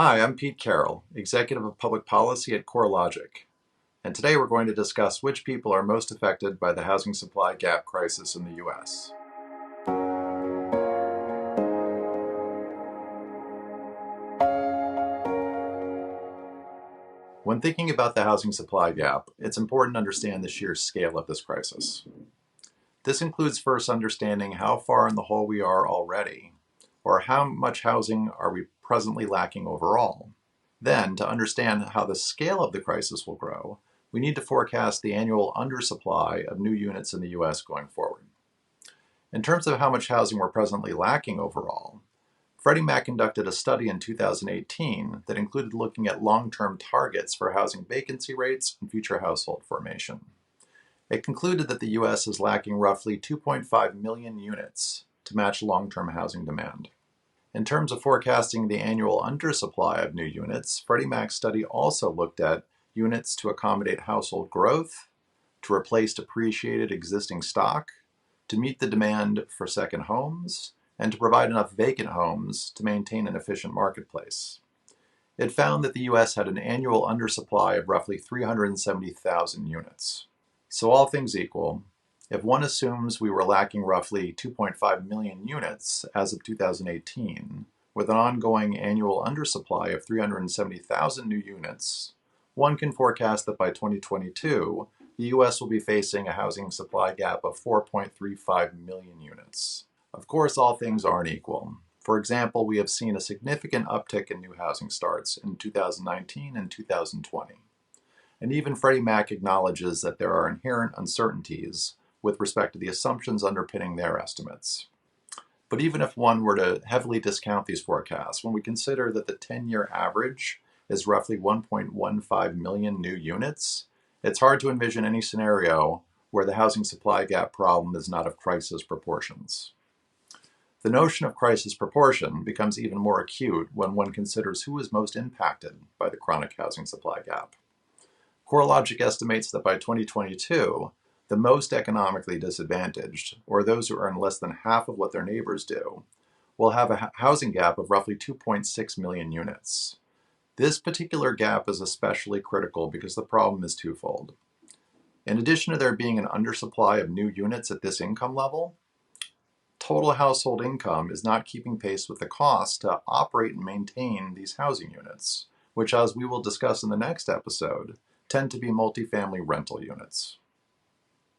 Hi, I'm Pete Carroll, Executive of Public Policy at CoreLogic, and today we're going to discuss which people are most affected by the housing supply gap crisis in the U.S. When thinking about the housing supply gap, it's important to understand the sheer scale of this crisis. This includes first understanding how far in the hole we are already, or how much housing are we presently lacking overall. Then, to understand how the scale of the crisis will grow, we need to forecast the annual undersupply of new units in the U.S. going forward. In terms of how much housing we're presently lacking overall, Freddie Mac conducted a study in 2018 that included looking at long-term targets for housing vacancy rates and future household formation. It concluded that the U.S. is lacking roughly 2.5 million units to match long-term housing demand. In terms of forecasting the annual undersupply of new units, Freddie Mac's study also looked at units to accommodate household growth, to replace depreciated existing stock, to meet the demand for second homes, and to provide enough vacant homes to maintain an efficient marketplace. It found that the U.S. had an annual undersupply of roughly 370,000 units. So all things equal, if one assumes we were lacking roughly 2.5 million units as of 2018, with an ongoing annual undersupply of 370,000 new units, one can forecast that by 2022, the U.S. will be facing a housing supply gap of 4.35 million units. Of course, all things aren't equal. For example, we have seen a significant uptick in new housing starts in 2019 and 2020. And even Freddie Mac acknowledges that there are inherent uncertainties with respect to the assumptions underpinning their estimates. But even if one were to heavily discount these forecasts, when we consider that the 10-year average is roughly 1.15 million new units, it's hard to envision any scenario where the housing supply gap problem is not of crisis proportions. The notion of crisis proportion becomes even more acute when one considers who is most impacted by the chronic housing supply gap. CoreLogic estimates that by 2022, the most economically disadvantaged, or those who earn less than half of what their neighbors do, will have a housing gap of roughly 2.6 million units. This particular gap is especially critical because the problem is twofold. In addition to there being an undersupply of new units at this income level, total household income is not keeping pace with the cost to operate and maintain these housing units, which, as we will discuss in the next episode, tend to be multifamily rental units.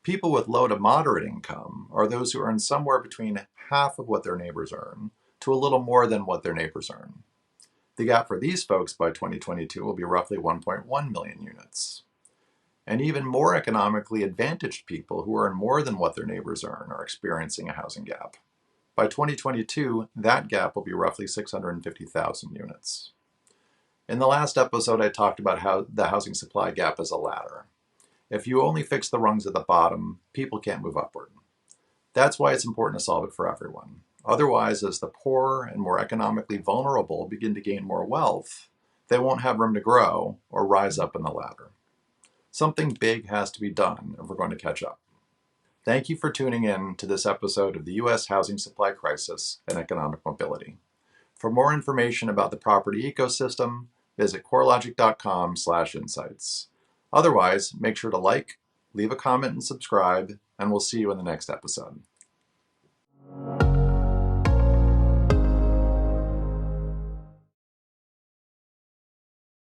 People with low to moderate income are those who earn somewhere between half of what their neighbors earn to a little more than what their neighbors earn. The gap for these folks by 2022 will be roughly 1.1 million units. And even more economically advantaged people who earn more than what their neighbors earn are experiencing a housing gap. By 2022, that gap will be roughly 650,000 units. In the last episode, I talked about how the housing supply gap is a ladder. If you only fix the rungs at the bottom, people can't move upward. That's why it's important to solve it for everyone. Otherwise, as the poor and more economically vulnerable begin to gain more wealth, they won't have room to grow or rise up in the ladder. Something big has to be done if we're going to catch up. Thank you for tuning in to this episode of the U.S. Housing Supply Crisis and Economic Mobility. For more information about the property ecosystem, visit corelogic.com/insights. Otherwise, make sure to like, leave a comment, and subscribe, and we'll see you in the next episode.